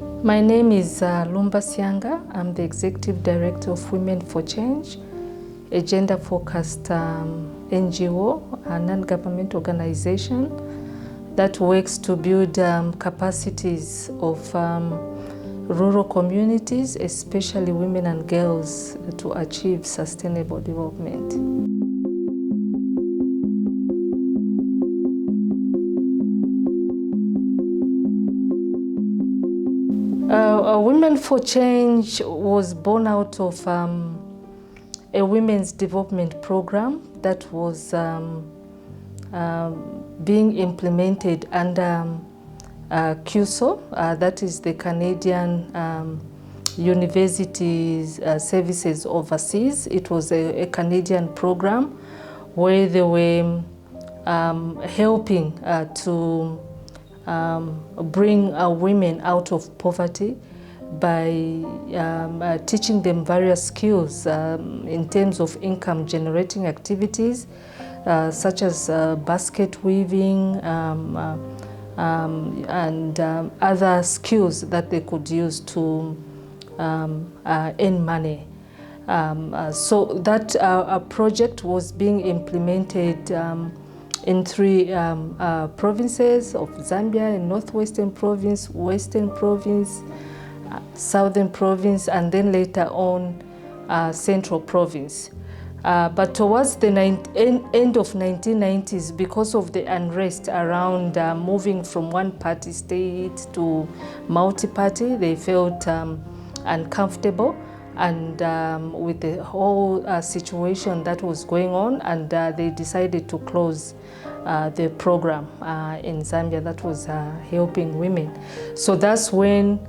My name is Lumba Sianga. I'm the Executive Director of Women for Change, a gender-focused NGO, a non-government organization that works to build capacities of rural communities, especially women and girls, to achieve sustainable development. Women for Change was born out of a women's development program that was being implemented under NGOZA, that is the Canadian Universities Services Overseas. It was a Canadian program where they were helping to bring women out of poverty by teaching them various skills in terms of income generating activities such as basket weaving and other skills that they could use to earn money. So that project was being implemented in 3 provinces of Zambia: in Northwestern Province, Western Province, Southern Province, and then later on Central Province. But towards the end of 1990s, because of the unrest around moving from one-party state to multi-party, they felt uncomfortable and with the whole situation that was going on, and they decided to close the program in Zambia that was helping women. So that's when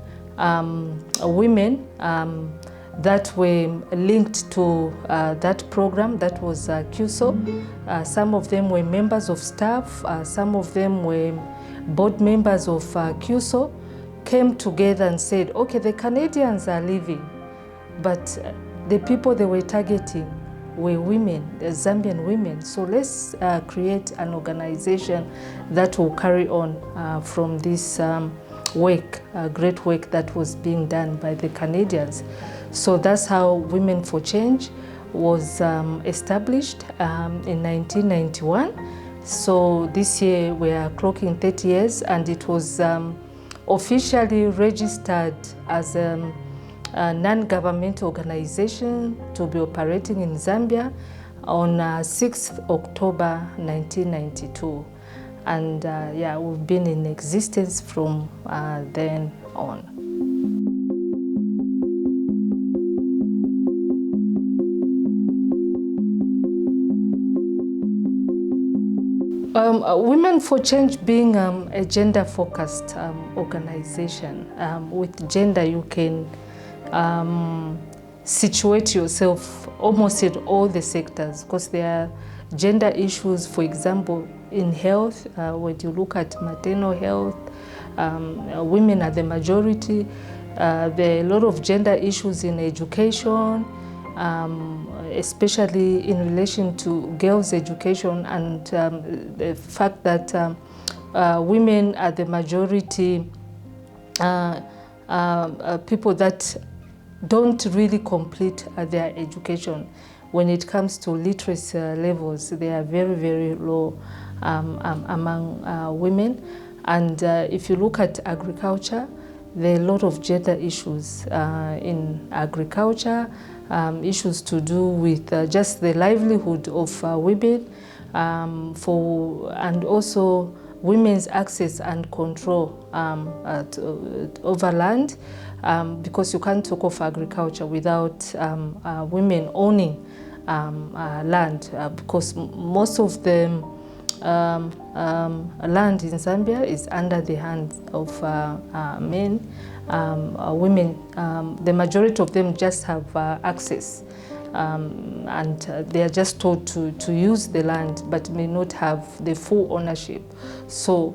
women that were linked to that program, that was NGOZA. Some of them were members of staff, some of them were board members of NGOZA, came together and said, okay, the Canadians are leaving, but the people they were targeting were women, the Zambian women. So let's create an organization that will carry on from this work, great work that was being done by the Canadians. So that's how Women for Change was established in 1991. So this year we are clocking 30 years, and it was officially registered as a non-government organization to be operating in Zambia on 6th October 1992. And yeah, we've been in existence from then on. Women for Change being a gender-focused organization, with gender you can situate yourself almost in all the sectors, because there are gender issues, for example, in health. When you look at maternal health, women are the majority. There are a lot of gender issues in education, especially in relation to girls' education, and the fact that women are the majority people that don't really complete their education. When it comes to literacy levels, they are very, very low among women. And if you look at agriculture, there are a lot of gender issues in agriculture, issues to do with just the livelihood of women, and also women's access and control over land, because you can't talk of agriculture without women owning land, because most of the land in Zambia is under the hands of men. Women, the majority of them just have access, and they are just told to use the land, but may not have the full ownership. So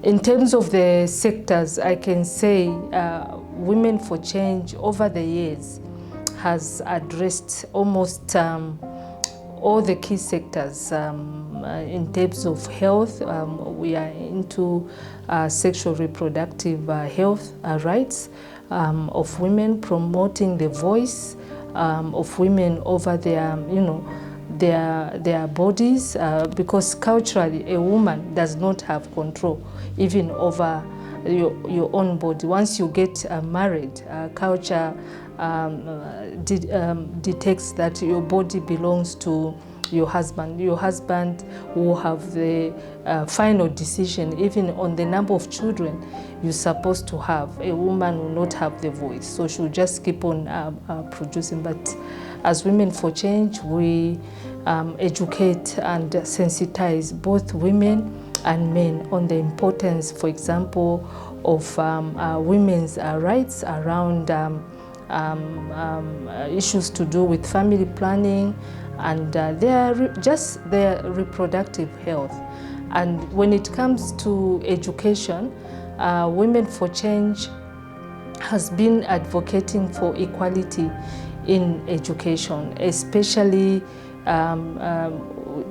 in terms of the sectors, I can say Women for Change over the years has addressed almost all the key sectors. In terms of health, we are into sexual reproductive health rights of women, promoting the voice of women over their, their bodies, because culturally a woman does not have control even over your own body. Once you get married, culture detects that your body belongs to your husband. Your husband will have the final decision even on the number of children you're supposed to have. A woman will not have the voice, so she'll just keep on producing. But as Women for Change, we educate and sensitize both women and men on the importance, for example, of women's rights around issues to do with family planning and their reproductive health. And when it comes to education, Women for Change has been advocating for equality in education, especially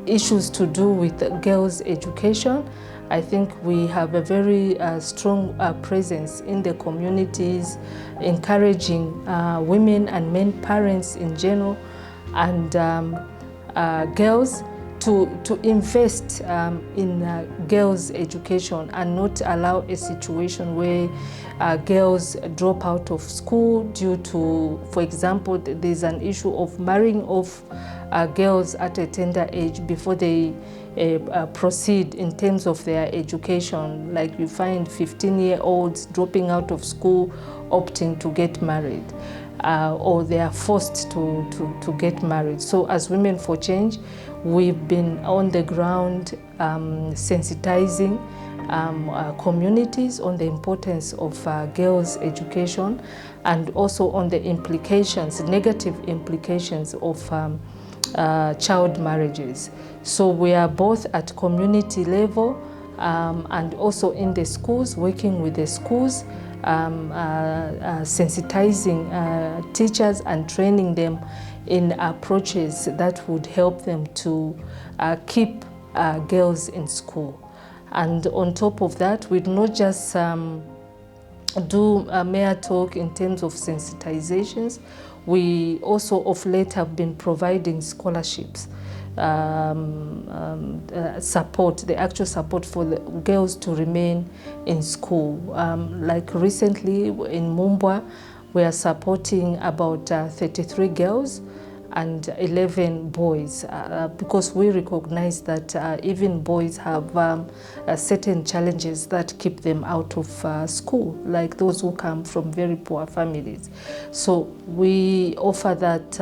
issues to do with girls' education. I think we have a very strong presence in the communities, encouraging women and men parents in general and girls to invest in girls' education and not allow a situation where girls drop out of school due to, for example, there's an issue of marrying off girls at a tender age before they proceed in terms of their education. Like you find 15-year-olds dropping out of school, opting to get married, or they are forced to get married. So as Women for Change, we've been on the ground sensitizing communities on the importance of girls' education and also on the implications, negative implications of child marriages. So we are both at community level and also in the schools, working with the schools, sensitizing teachers and training them in approaches that would help them to keep girls in school. And on top of that, we'd not just do mere talk in terms of sensitizations. We also of late have been providing scholarships, support, the actual support for the girls to remain in school. Like recently in Mumbwa, we are supporting about 33 girls and 11 boys, because we recognize that even boys have certain challenges that keep them out of school, like those who come from very poor families. So we offer that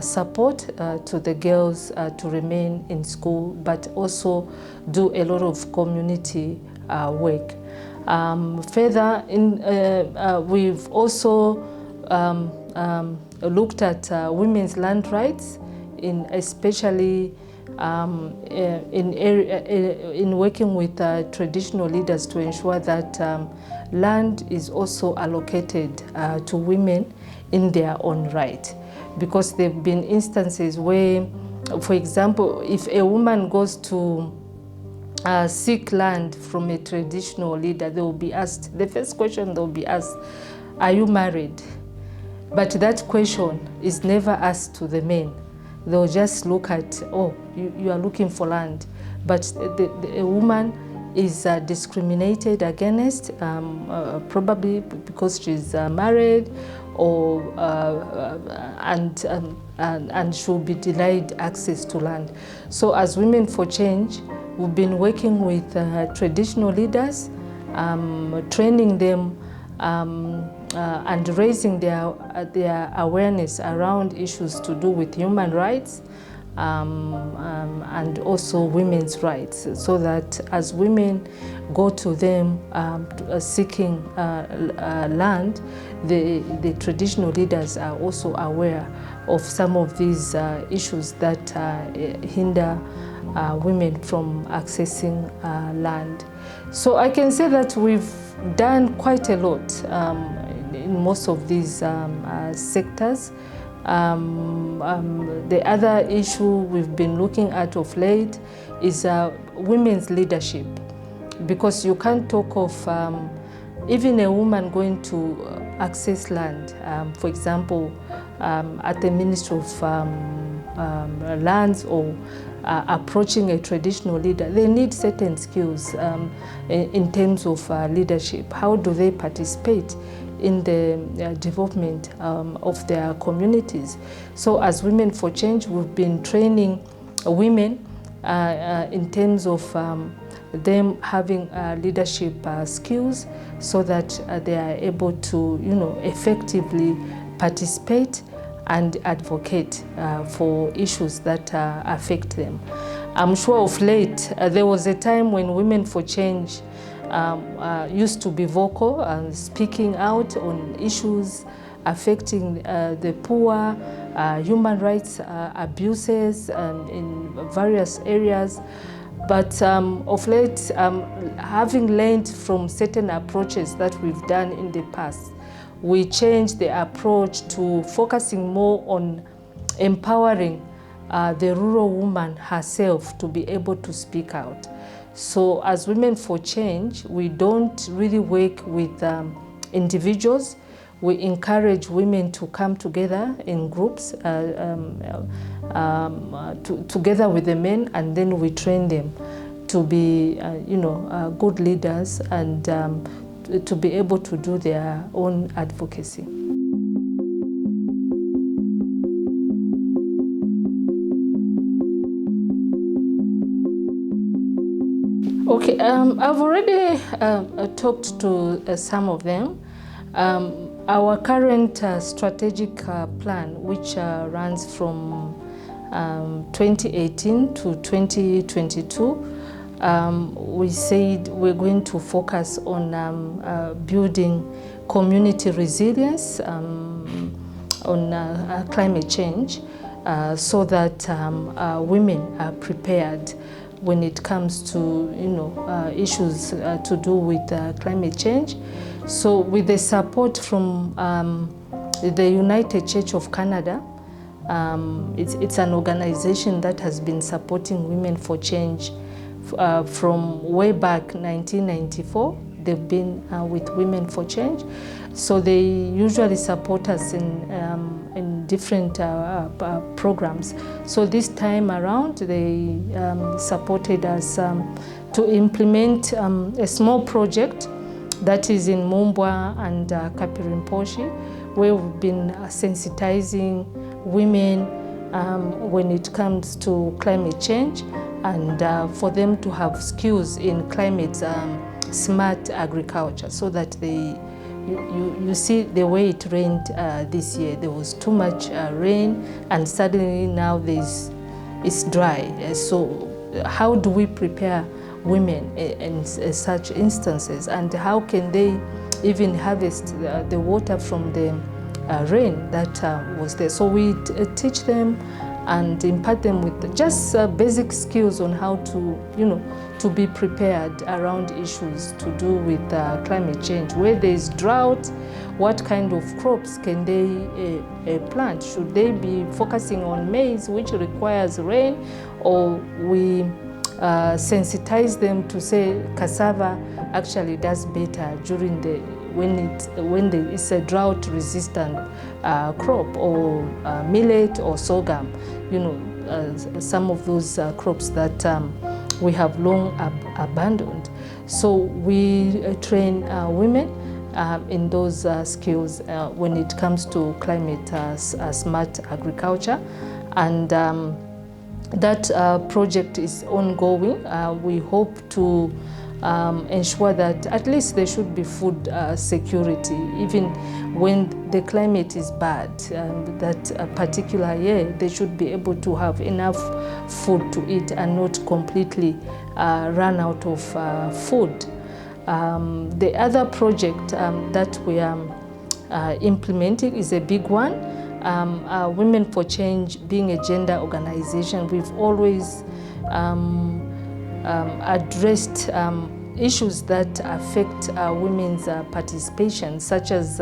support to the girls to remain in school, but also do a lot of community work. Further, we've also looked at women's land rights, especially in working with traditional leaders to ensure that land is also allocated to women in their own right. Because there have been instances where, for example, if a woman goes to seek land from a traditional leader, they will be asked, the first question they will be asked, are you married? But that question is never asked to the men. They'll just look at, oh, you are looking for land. But a woman is discriminated against, probably because she's married, or and she'll be denied access to land. So as Women for Change, we've been working with traditional leaders, training them and raising their awareness around issues to do with human rights and also women's rights, so that as women go to them seeking land, the traditional leaders are also aware of some of these issues that hinder women from accessing land. So I can say that we've done quite a lot in most of these sectors, The other issue we've been looking at of late is women's leadership, because you can't talk of even a woman going to access land, for example, at the Ministry of Lands, or approaching a traditional leader. They need certain skills in terms of leadership. How do they participate in the development of their communities? So as Women for Change, we've been training women in terms of them having leadership skills, so that they are able to, effectively participate and advocate for issues that affect them. I'm sure of late, there was a time when Women for Change used to be vocal and speaking out on issues affecting the poor, human rights abuses in various areas. But of late, having learned from certain approaches that we've done in the past, we changed the approach to focusing more on empowering the rural woman herself to be able to speak out. So as Women for Change, we don't really work with individuals. We encourage women to come together in groups, together with the men, and then we train them to be, good leaders and to be able to do their own advocacy. Okay, I've already talked to some of them. Our current strategic plan, which runs from 2018 to 2022, we said we're going to focus on building community resilience on climate change, so that women are prepared when it comes to issues to do with climate change. So with the support from the United Church of Canada, it's an organization that has been supporting Women for Change from way back 1994. They've been with Women for Change. So they usually support us in different programs. So this time around, they supported us to implement a small project that is in Mombwa and Kapirimposhi, where we've been sensitizing women when it comes to climate change, and for them to have skills in climate smart agriculture, so that you see the way it rained this year. There was too much rain, and suddenly now it's dry. So how do we prepare women in such instances, and how can they even harvest the water from the rain that was there? So we teach them and impart them with just basic skills on how to be prepared around issues to do with climate change. Where there is drought, what kind of crops can they plant? Should they be focusing on maize, which requires rain, or we sensitize them to say cassava actually does better during when it's a drought-resistant crop, or millet or sorghum, some of those crops that we have long abandoned. So we train women in those skills when it comes to climate smart agriculture, and that project is ongoing. We hope to ensure that at least there should be food security, even when the climate is bad. That particular year, they should be able to have enough food to eat and not completely run out of food. The other project that we are implementing is a big one. Women for Change, being a gender organization, we've always addressed issues that affect women's participation, such as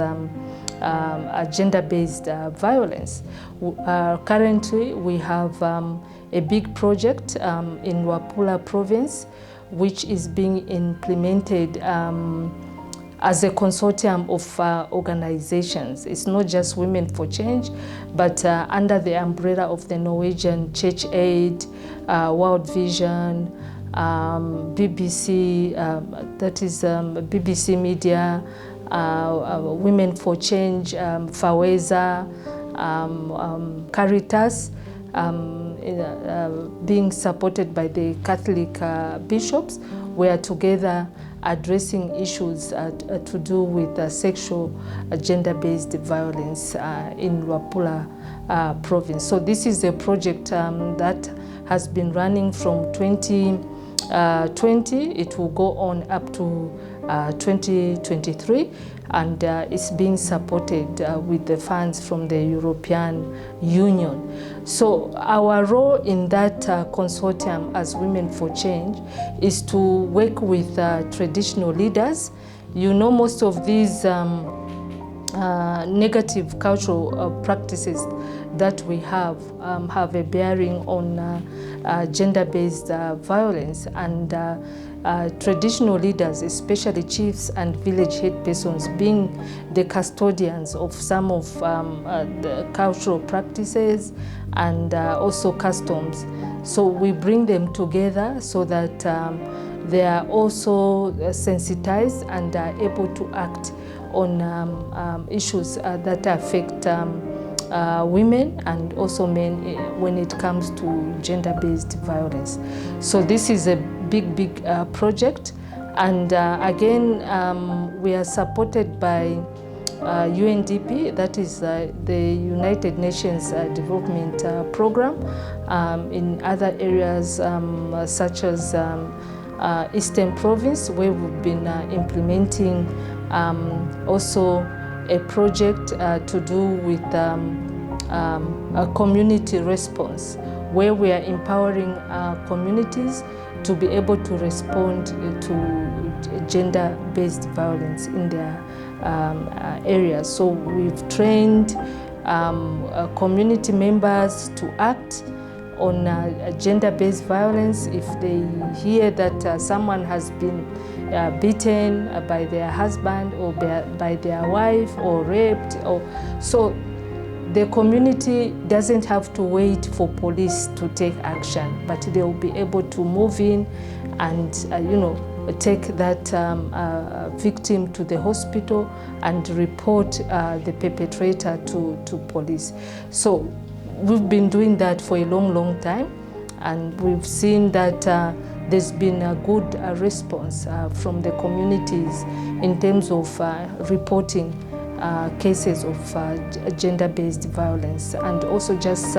gender-based violence. Currently, we have a big project in Luapula province, which is being implemented as a consortium of organizations. It's not just Women for Change, but under the umbrella of the Norwegian Church Aid, World Vision, BBC, that is BBC Media, Women for Change, FAWEZA, Caritas, being supported by the Catholic bishops. We are together addressing issues to do with sexual gender-based violence in Luapula province. So this is a project that has been running from 2020. It will go on up to 2023, and it's being supported with the funds from the European Union. So our role in that consortium as Women for Change is to work with traditional leaders. You know, most of these negative cultural practices that we have a bearing on gender-based violence, and traditional leaders, especially chiefs and village head persons, being the custodians of some of the cultural practices and also customs. So we bring them together so that they are also sensitized and are able to act on issues that affect women and also men when it comes to gender-based violence. So this is a big project, and again we are supported by UNDP, that is the United Nations Development Program, in other areas such as Eastern Province, where we've been implementing also a project to do with a community response, where we are empowering communities to be able to respond to gender-based violence in their areas. So we've trained community members to act on gender-based violence. If they hear that someone has been beaten by their husband or by their wife or raped, so the community doesn't have to wait for police to take action, but they will be able to move in and take that victim to the hospital and report the perpetrator to police. So we've been doing that for a long time, and we've seen that there's been a good response from the communities in terms of reporting cases of gender-based violence, and also just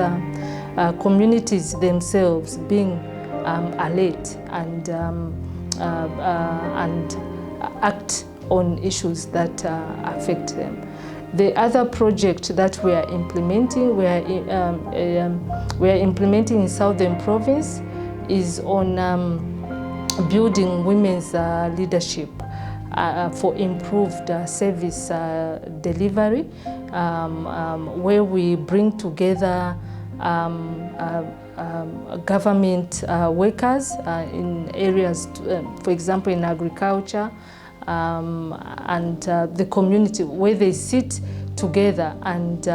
communities themselves being alert and act on issues that affect them. The other project that we are implementing, we are implementing in Southern Province, is on building women's leadership for improved service delivery, where we bring together government workers in areas, for example, in agriculture, and the community, where they sit together and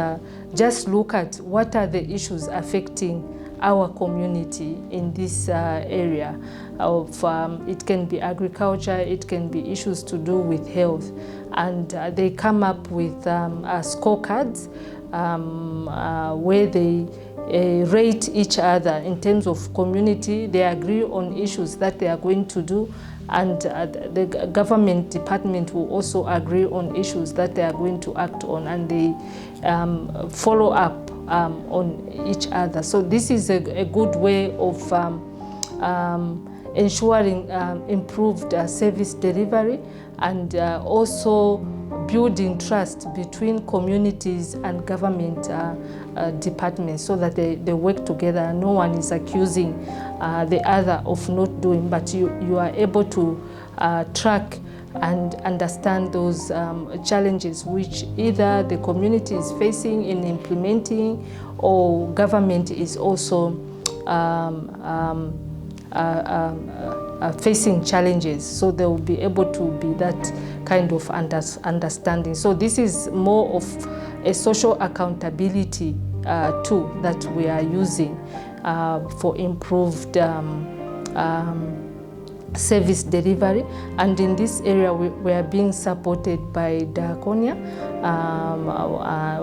just look at what are the issues affecting our community in this area of, it can be agriculture, it can be issues to do with health, and they come up with scorecards where they rate each other in terms of community. They agree on issues that they are going to do, and the government department will also agree on issues that they are going to act on, and they follow up on each other. So this is a good way of ensuring improved service delivery, and also building trust between communities and government departments, so that they work together. No one is accusing the other of not doing, but you are able to track and understand those challenges which either the community is facing in implementing or government is also facing challenges. So they will be able to be that kind of understanding. So this is more of a social accountability tool that we are using for improved service delivery, and in this area we are being supported by Diakonia,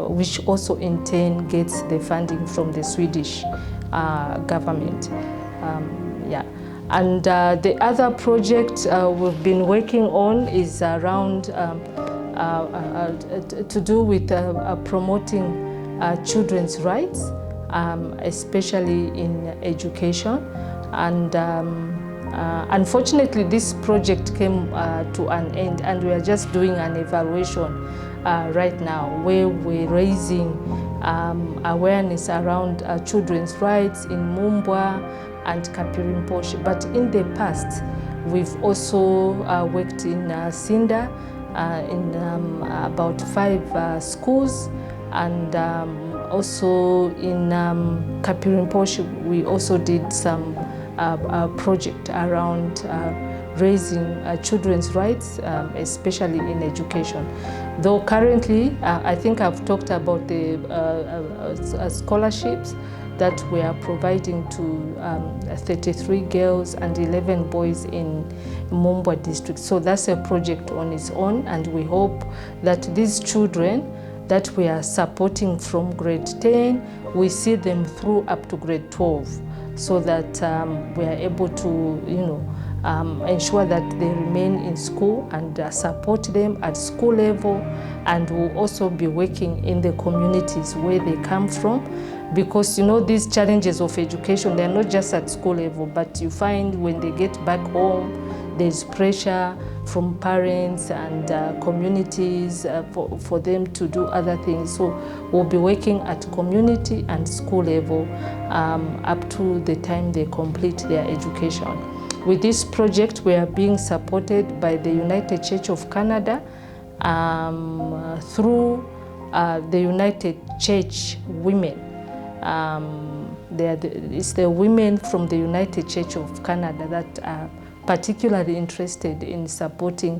which also in turn gets the funding from the Swedish government. And the other project we've been working on is around to do with promoting children's rights, especially in education. And unfortunately, this project came to an end, and we are just doing an evaluation right now, where we're raising awareness around children's rights in Mumbwa and Kapirimposhi. But in the past, we've also worked in Sinda, in about 5 schools, and also in Kapirimposhi, we also did some project around raising children's rights, especially in education. Though currently, I think I've talked about the scholarships that we are providing to 33 girls and 11 boys in Mumbwa district. So that's a project on its own, and we hope that these children that we are supporting from grade 10, we see them through up to grade 12, so that we are able to, ensure that they remain in school and support them at school level, and we'll also be working in the communities where they come from, because these challenges of education, they're not just at school level, but you find when they get back home, there's pressure from parents and communities for them to do other things. So we'll be working at community and school level up to the time they complete their education. With this project, we are being supported by the United Church of Canada through the United Church Women. It's the women from the United Church of Canada that are particularly interested in supporting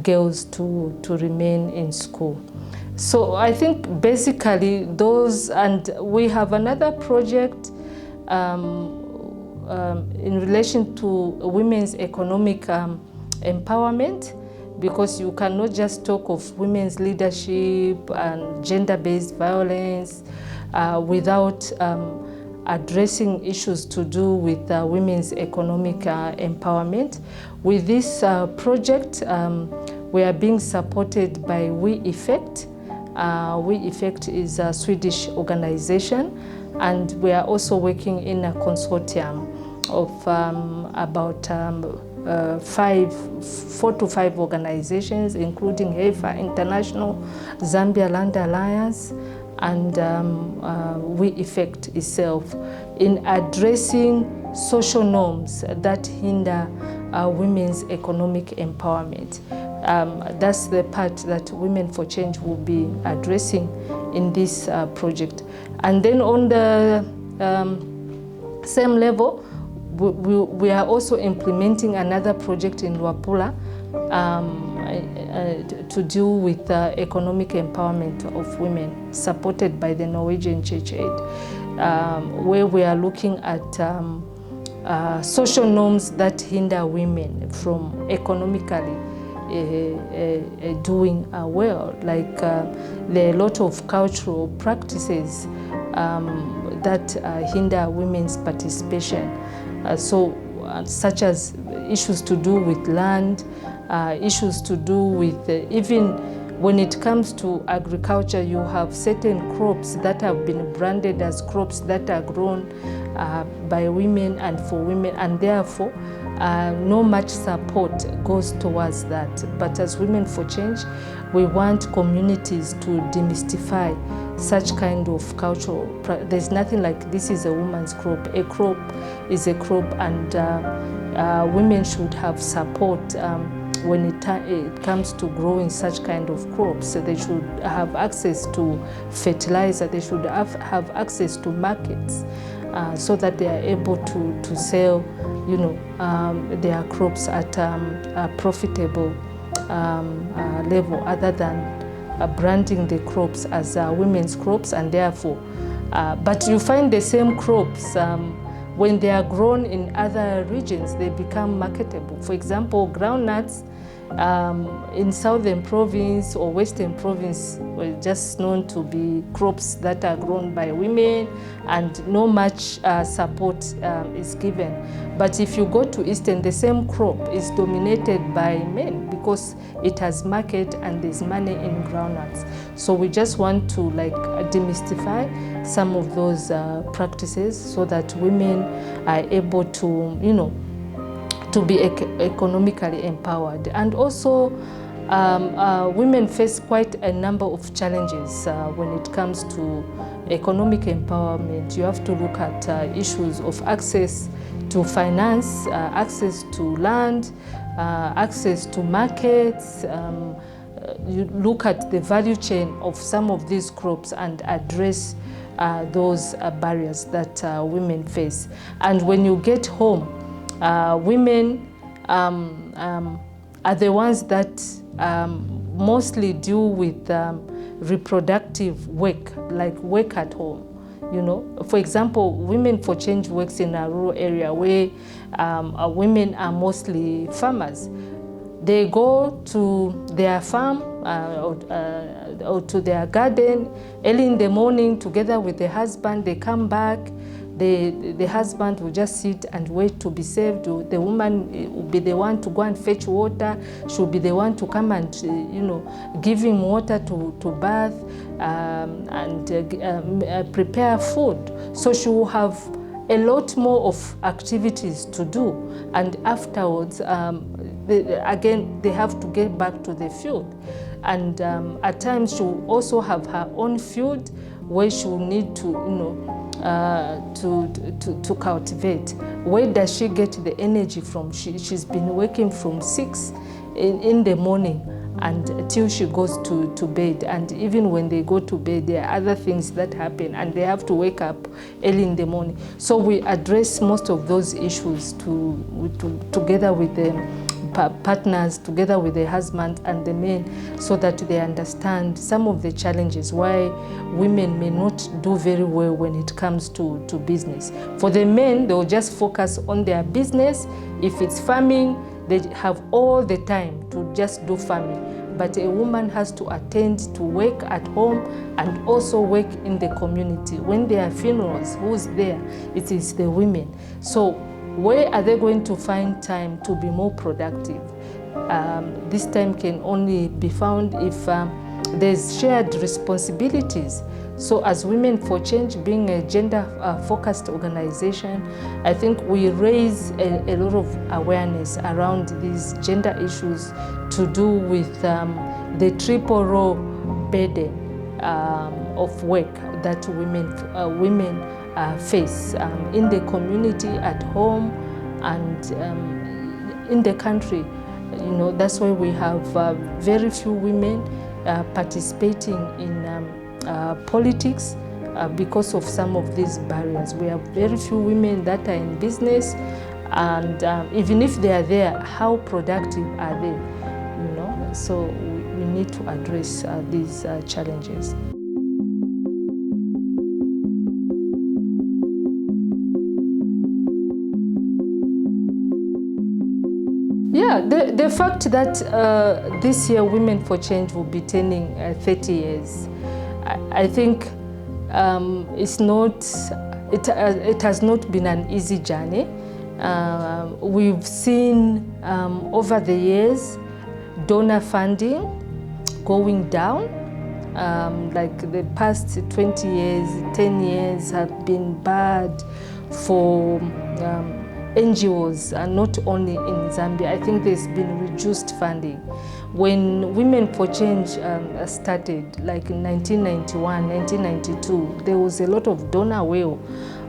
girls to remain in school. So I think basically those, and we have another project in relation to women's economic empowerment, because you cannot just talk of women's leadership and gender-based violence without addressing issues to do with women's economic empowerment. With this project, we are being supported by We Effect. We Effect is a Swedish organization, and we are also working in a consortium of about 4 to 5 organizations, including HEFA International, Zambia Land Alliance, and We Effect itself, in addressing social norms that hinder women's economic empowerment. That's the part that Women for Change will be addressing in this project. And then on the same level, we are also implementing another project in Luapula to do with economic empowerment of women, supported by the Norwegian Church Aid, where we are looking at social norms that hinder women from economically doing well. Like there are a lot of cultural practices that hinder women's participation. Such as issues to do with land, issues to do with even when it comes to agriculture, you have certain crops that have been branded as crops that are grown by women and for women, and therefore no much support goes towards that. But as Women for Change, we want communities to demystify such kind of cultural. There's nothing like this is a woman's crop. A crop is a crop, and women should have support when it comes to growing such kind of crops. So they should have access to fertilizer, they should have access to markets so that they are able to sell, you know, their crops at a profitable level, other than branding the crops as women's crops, and therefore, but you find the same crops when they are grown in other regions, they become marketable. For example, groundnuts in Southern Province or Western Province were just known to be crops that are grown by women, and no much support is given. But if you go to Eastern, the same crop is dominated by men because it has market and there's money in groundnuts. So we just want to like demystify some of those practices so that women are able to, you know, to be economically empowered. And also, women face quite a number of challenges when it comes to economic empowerment. You have to look at issues of access to finance, access to land, access to markets. You look at the value chain of some of these crops and address those barriers that women face. And when you get home, women are the ones that mostly deal with reproductive work, like work at home. You know, for example, Women for Change works in a rural area where women are mostly farmers. They go to their farm or to their garden early in the morning together with the husband. They come back. The husband will just sit and wait to be served. The woman will be the one to go and fetch water. She'll be the one to come and, you know, give him water to bath and prepare food. So she will have a lot more of activities to do. And afterwards, again, they have to get back to the field. And at times, she will also have her own field where she will need to, you know, to cultivate. Where does she get the energy from? She's been working from 6 in the morning until she goes to bed. And even when they go to bed, there are other things that happen and they have to wake up early in the morning. So we address most of those issues together with them. Partners, together with the husband and the men, so that they understand some of the challenges why women may not do very well when it comes to business. For the men, they'll just focus on their business. If it's farming, they have all the time to just do farming. But a woman has to attend to work at home and also work in the community. When there are funerals, who's there? It is the women. So where are they going to find time to be more productive? This time can only be found if there's shared responsibilities. So as Women for Change, being a gender-focused organization, I think we raise a lot of awareness around these gender issues to do with the triple role burden of work that women face in the community, at home, and in the country. You know, that's why we have very few women participating in politics because of some of these barriers. We have very few women that are in business, and even if they are there, how productive are they? You know, so we need to address these challenges. Yeah, the fact that this year Women for Change will be turning 30 years, I think it has not been an easy journey. We've seen over the years donor funding going down. Like the past 20 years, 10 years have been bad for NGOs, and not only in Zambia. I think there's been reduced funding. When Women for Change started, like in 1991, 1992, there was a lot of donor will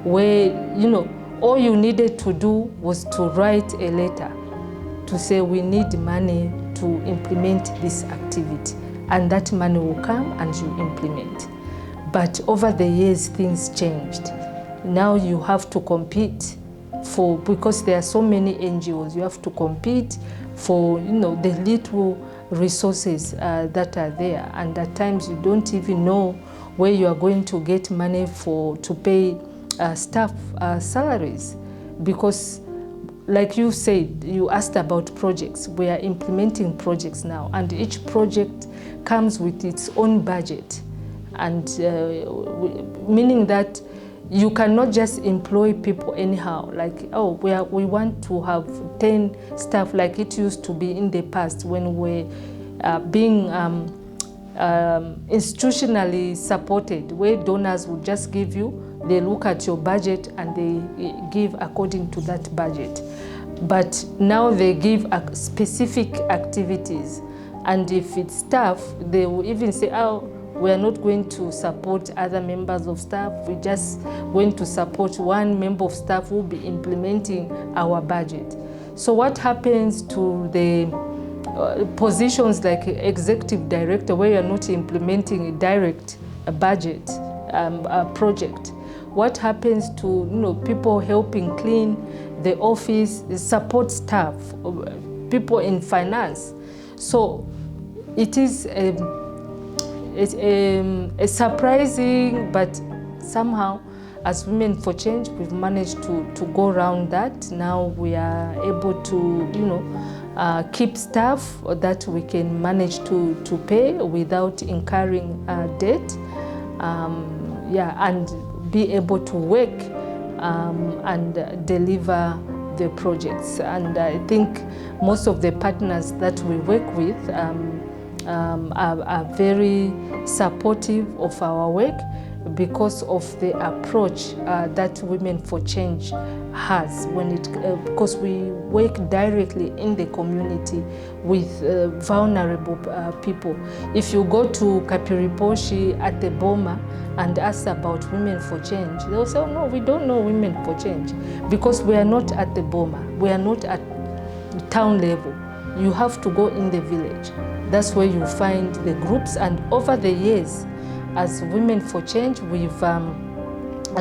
where, you know, all you needed to do was to write a letter to say we need money to implement this activity, and that money will come and you implement. But over the years, things changed. Now you have to compete because there are so many NGOs, you have to compete for the little resources that are there, and at times you don't even know where you are going to get money to pay staff salaries, because like you said, you asked about projects. We are implementing projects now, and each project comes with its own budget, and meaning that you cannot just employ people anyhow, like, oh, we want to have 10 staff like it used to be in the past when we're being institutionally supported, where donors would just give you, they look at your budget and they give according to that budget. But now they give specific activities, and if it's staff, they will even say, oh, we are not going to support other members of staff. We just going to support one member of staff who will be implementing our budget. So what happens to the positions like executive director, where you are not implementing a direct budget project? What happens to people helping clean the office, the support staff, people in finance? So it is a surprising, but somehow as Women for Change, we've managed to go around that. Now we are able to keep staff that we can manage to pay without incurring debt, and be able to work and deliver the projects. And I think most of the partners that we work with are very supportive of our work because of the approach that Women for Change has, because we work directly in the community with vulnerable people. If you go to Kapiriposhi at the Boma and ask about Women for Change, they'll say, oh, no, we don't know Women for Change, because we are not at the Boma, we are not at town level. You have to go in the village. That's where you find the groups. And over the years, as Women for Change, we've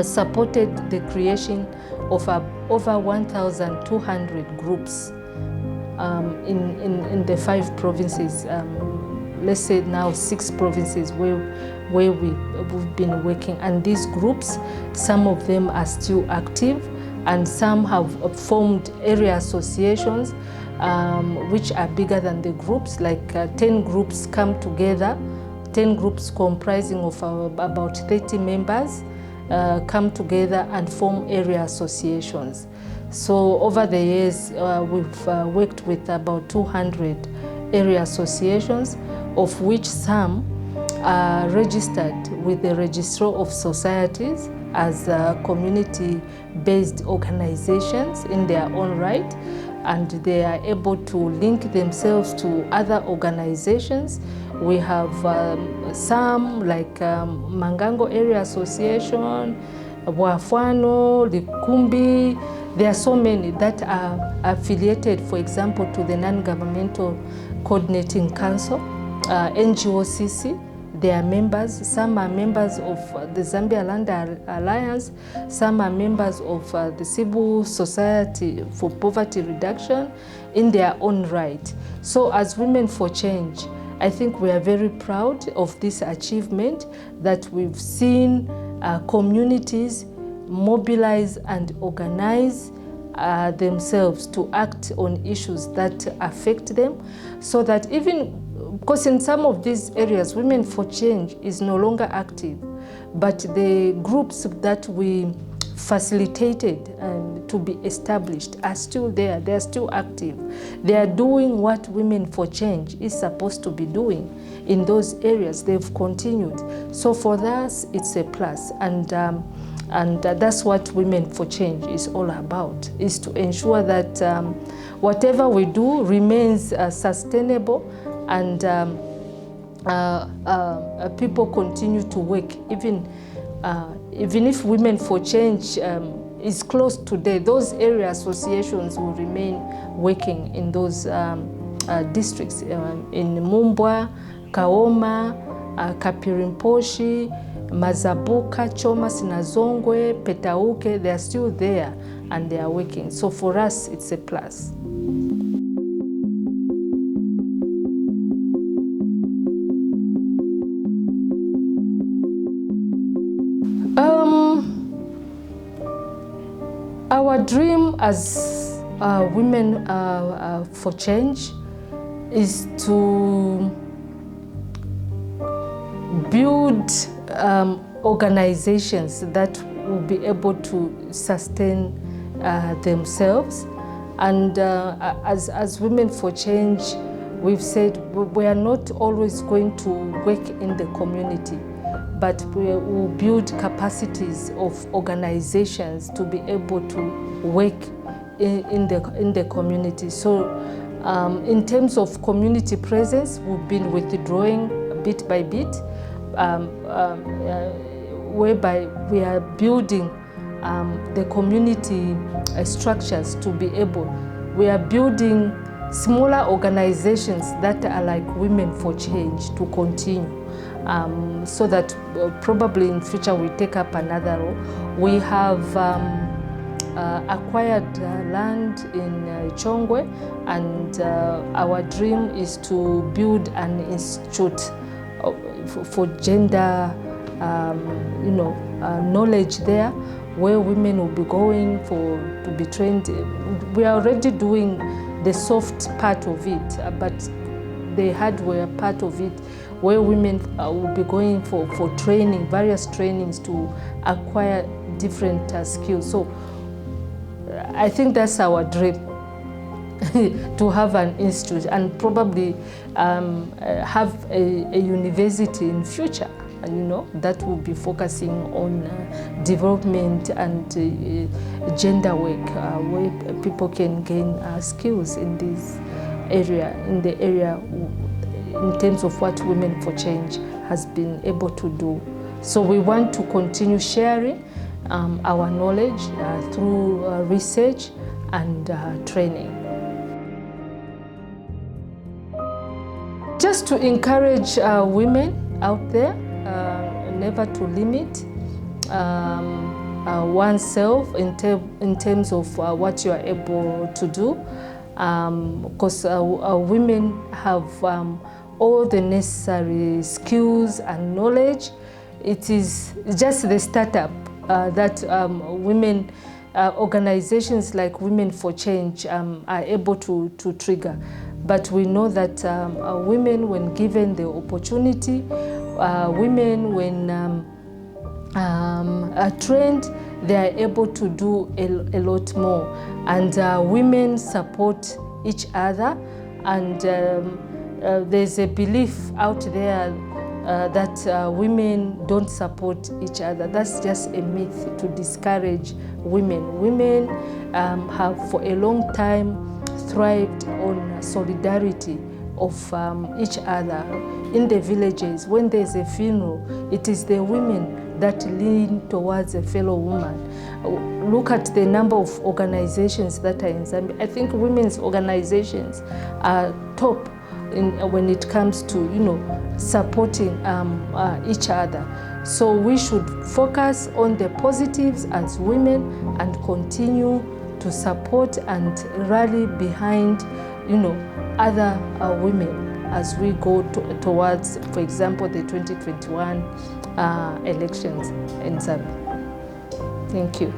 supported the creation of over 1,200 groups in the 5 provinces. Let's say now 6 provinces where we've been working. And these groups, some of them are still active, and some have formed area associations which are bigger than the groups, like 10 groups come together, 10 groups comprising of about 30 members come together and form area associations. So over the years, we've worked with about 200 area associations, of which some are registered with the Registrar of Societies as community-based organizations in their own right, and they are able to link themselves to other organizations. We have some like Mangango Area Association, Wafwano, Likumbi. There are so many that are affiliated, for example, to the Non-Governmental Coordinating Council, NGOZA. They are members. Some are members of the Zambia Land Alliance. Some are members of the Civil Society for Poverty Reduction in their own right. So as Women for Change, I think we are very proud of this achievement, that we've seen communities mobilize and organize themselves to act on issues that affect them, so that even because in some of these areas, Women for Change is no longer active, but the groups that we facilitated to be established are still there. They are still active. They are doing what Women for Change is supposed to be doing in those areas. They've continued. So for us, it's a plus. And that's what Women for Change is all about, is to ensure that whatever we do remains sustainable, and people continue to work. Even if Women for Change is closed today, those area associations will remain working in those districts in Mumbwa, Kaoma, Kapirimposhi, Mazabuka, Choma, Sinazongwe, Petauke. They are still there and they are working. So for us, it's a plus. Our dream as women for change is to build organizations that will be able to sustain themselves. And as Women for Change, we've said we are not always going to work in the community, but we will build capacities of organizations to be able to work in the community. So in terms of community presence, we've been withdrawing bit by bit, whereby we are building the community structures to be able. We are building smaller organizations that are like Women for Change to continue. So that probably in future we take up another role. We have acquired land in Chongwe, and our dream is to build an institute for gender knowledge there, where women will be going to be trained. We are already doing the soft part of it, but the hardware part of it, where women will be going for training, various trainings to acquire different skills. So I think that's our dream, to have an institute and probably have a university in future, that will be focusing on development and gender work, where people can gain skills in this area, in terms of what Women for Change has been able to do. So we want to continue sharing our knowledge through research and training. Just to encourage women out there, never to limit oneself in terms of what you are able to do, because women have all the necessary skills and knowledge. It is just the startup that women organizations like Women for Change are able to trigger. But we know that women, when given the opportunity, women, when are trained, they are able to do a lot more. And women support each other, and there's a belief out there that women don't support each other. That's just a myth to discourage women. Women have for a long time thrived on solidarity of each other. In the villages, when there's a funeral, it is the women that lean towards a fellow woman. Look at the number of organizations that are in Zambia. I think women's organizations are top when it comes to supporting each other. So we should focus on the positives as women and continue to support and rally behind other women as we go towards, for example, the 2021 elections in Zambia. Thank you.